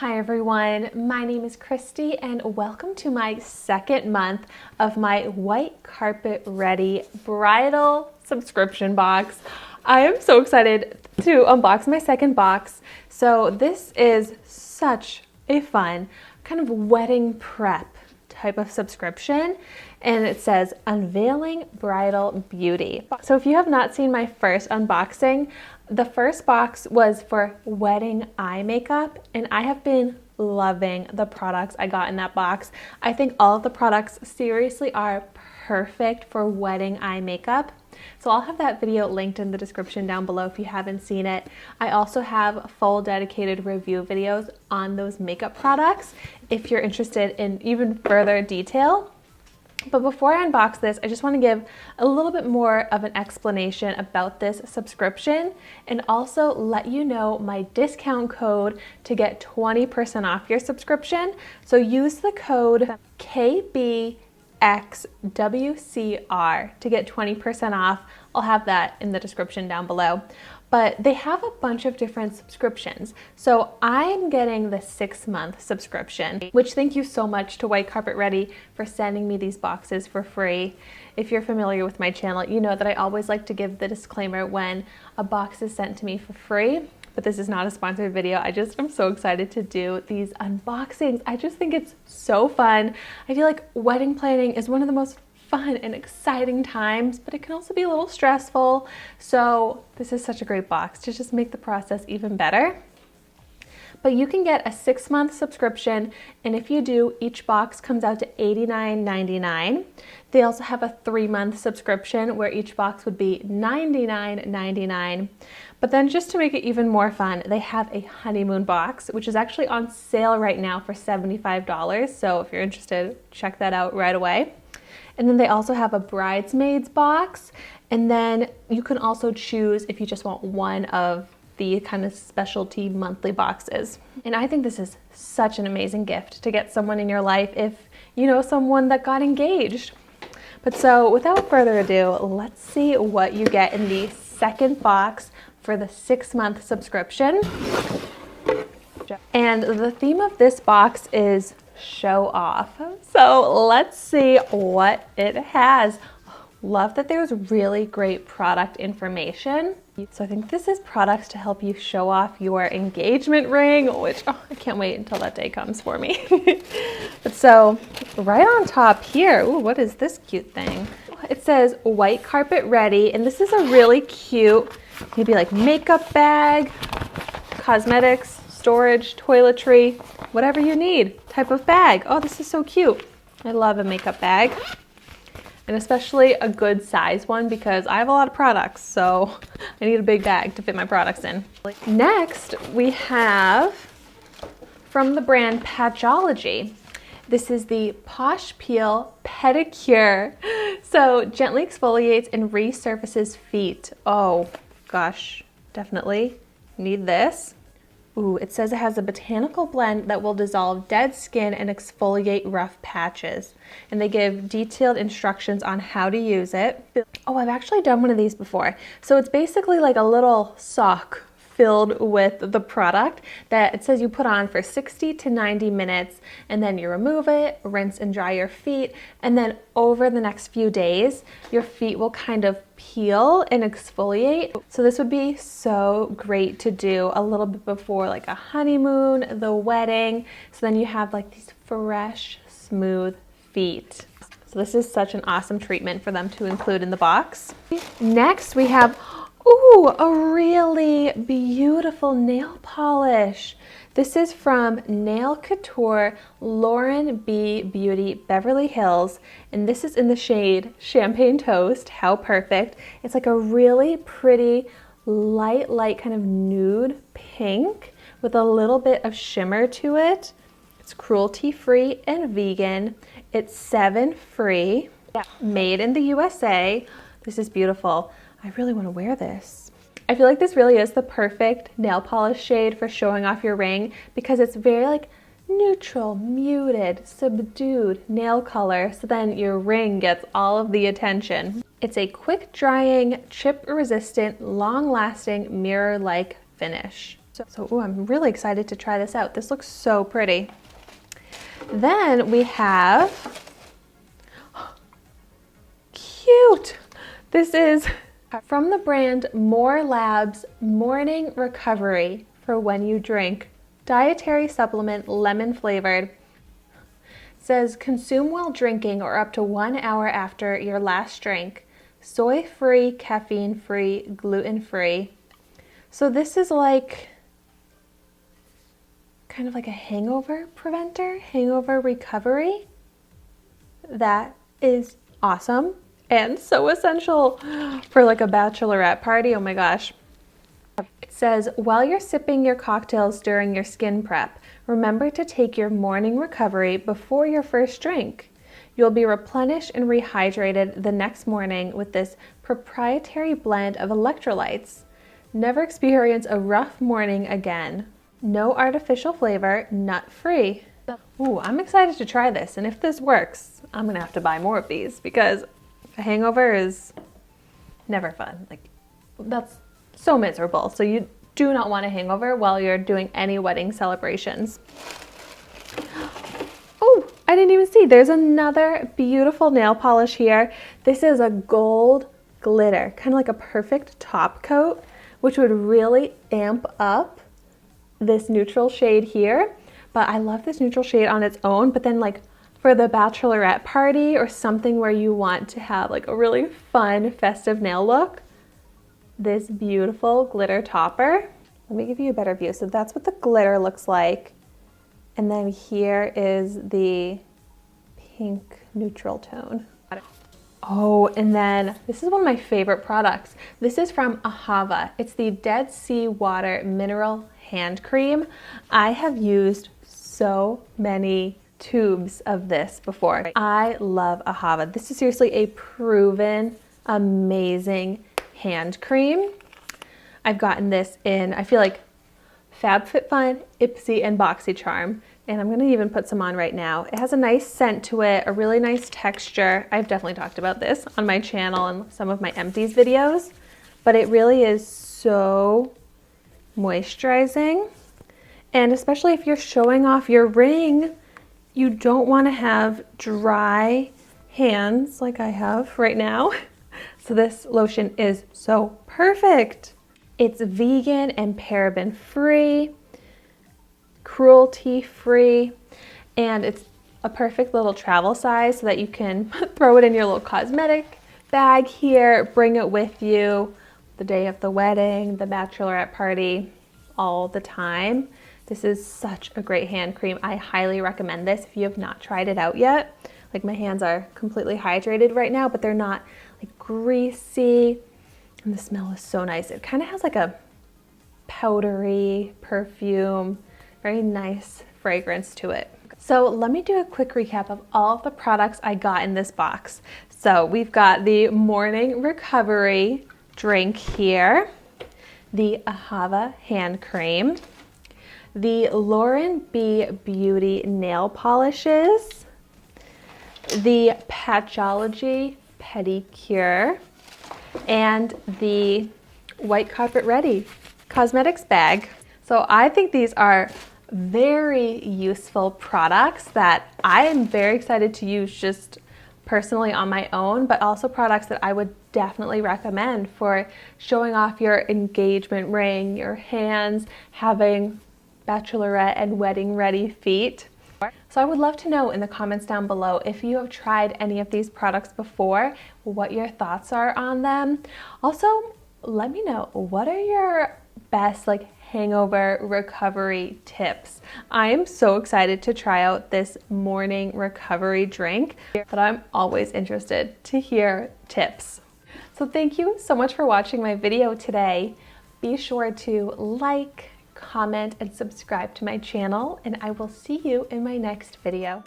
Hi everyone, my name is Christy and welcome to my second month of my white carpet ready bridal subscription box. I am so excited to unbox my second box. So this is such a fun kind of wedding prep type of subscription, and it says Unveiling Bridal Beauty. So if you have not seen my first unboxing, the first box was for wedding eye makeup, and I have been loving the products I got in that box. I think all of the products seriously are perfect for wedding eye makeup. So I'll have that video linked in the description down below if you haven't seen it. I also have full dedicated review videos on those makeup products if you're interested in even further detail. But before I unbox this, I just want to give a little bit more of an explanation about this subscription and also let you know my discount code to get 20% off your subscription. So use the code KBXWCR to get 20% off. I'll have that in the description down below. But they have a bunch of different subscriptions. So I'm getting the 6-month subscription, which thank you so much to White Carpet Ready for sending me these boxes for free. If you're familiar with my channel, you know that I always like to give the disclaimer when a box is sent to me for free. But this is not a sponsored video. I'm so excited to do these unboxings. I just think it's so fun. I feel like wedding planning is one of the most fun and exciting times, but it can also be a little stressful. So this is such a great box to just make the process even better. But you can get a 6-month subscription, and if you do, each box comes out to $89.99. They also have a 3-month subscription where each box would be $99.99. But then just to make it even more fun, they have a honeymoon box, which is actually on sale right now for $75. So if you're interested, check that out right away. And then they also have a bridesmaids box, and then you can also choose if you just want one of the kind of specialty monthly boxes. And I think this is such an amazing gift to get someone in your life if you know someone that got engaged. But so without further ado, let's see what you get in the second box for the 6-month subscription. And the theme of this box is show off. So let's see what it has. Love that there's really great product information. So I think this is products to help you show off your engagement ring, which I can't wait until that day comes for me. But so right on top here, ooh, what is this cute thing? It says White Carpet Ready, and this is a really cute, maybe like makeup bag, cosmetics, storage, toiletry, whatever you need type of bag. Oh, this is so cute. I love a makeup bag, and especially a good size one because I have a lot of products, so I need a big bag to fit my products in. Next, we have from the brand Patchology. This is the Posh Peel Pedicure. So gently exfoliates and resurfaces feet. Oh gosh, definitely need this. Ooh, it says it has a botanical blend that will dissolve dead skin and exfoliate rough patches. And they give detailed instructions on how to use it. Oh, I've actually done one of these before. So it's basically like a little sock filled with the product that it says you put on for 60 to 90 minutes, and then you remove it, rinse and dry your feet, and then over the next few days, your feet will kind of peel and exfoliate. So this would be so great to do a little bit before like a honeymoon, the wedding, so then you have like these fresh, smooth feet. So this is such an awesome treatment for them to include in the box. Next we have a really beautiful nail polish. This is from Nail Couture Lauren B Beauty Beverly Hills, and this is in the shade Champagne Toast. How perfect. It's like a really pretty light kind of nude pink with a little bit of shimmer to it. It's cruelty-free and vegan. It's 7-free, made in the USA. This is beautiful. I really want to wear this. I feel like this really is the perfect nail polish shade for showing off your ring because it's very like neutral, muted, subdued nail color, so then your ring gets all of the attention. It's a quick drying, chip resistant, long lasting mirror-like finish. So ooh, I'm really excited to try this out. This looks so pretty. Then we have, cute. This is from the brand More Labs Morning Recovery for when you drink. Dietary supplement, lemon flavored. Says consume while drinking or up to 1 hour after your last drink. Soy-free, caffeine-free, gluten-free. So this is like kind of like a hangover preventer, hangover recovery. That is awesome and so essential for like a bachelorette party. Oh my gosh. It says, while you're sipping your cocktails during your skin prep, remember to take your morning recovery before your first drink. You'll be replenished and rehydrated the next morning with this proprietary blend of electrolytes. Never experience a rough morning again. No artificial flavor, nut-free. Ooh, I'm excited to try this, and if this works, I'm gonna have to buy more of these because a hangover is never fun. Like, that's so miserable. So you do not want a hangover while you're doing any wedding celebrations. Oh, I didn't even see. There's another beautiful nail polish here. This is a gold glitter, kind of like a perfect top coat, which would really amp up this neutral shade here. But I love this neutral shade on its own, but then like for the bachelorette party or something where you want to have like a really fun festive nail look, this beautiful glitter topper. Let me give you a better view. So that's what the glitter looks like. And then here is the pink neutral tone. Oh, and then this is one of my favorite products. This is from Ahava. It's the Dead Sea Water Mineral Hand Cream. I have used so many tubes of this before. I love Ahava. This is seriously a proven, amazing hand cream. I've gotten this in, I feel like, FabFitFun, Ipsy, and BoxyCharm. And I'm gonna even put some on right now. It has a nice scent to it, a really nice texture. I've definitely talked about this on my channel and some of my empties videos, but it really is so moisturizing. And especially if you're showing off your ring, you don't wanna have dry hands like I have right now. So this lotion is so perfect. It's vegan and paraben free, cruelty free, and it's a perfect little travel size so that you can throw it in your little cosmetic bag here, bring it with you the day of the wedding, the bachelorette party, all the time. This is such a great hand cream. I highly recommend this if you have not tried it out yet. Like, my hands are completely hydrated right now, but they're not like greasy. And the smell is so nice. It kind of has like a powdery perfume, very nice fragrance to it. So let me do a quick recap of all of the products I got in this box. So we've got the morning recovery drink here, the Ahava hand cream, the Lauren B Beauty nail polishes, the Patchology pedicure, and the White Carpet Ready cosmetics bag. So I think these are very useful products that I am very excited to use just personally on my own, but also products that I would definitely recommend for showing off your engagement ring, your hands, having bachelorette and wedding ready feet. So I would love to know in the comments down below if you have tried any of these products before, what your thoughts are on them. Also, let me know, what are your best like hangover recovery tips? I am so excited to try out this morning recovery drink, but I'm always interested to hear tips. So thank you so much for watching my video today. Be sure to like, comment, and subscribe to my channel, and I will see you in my next video.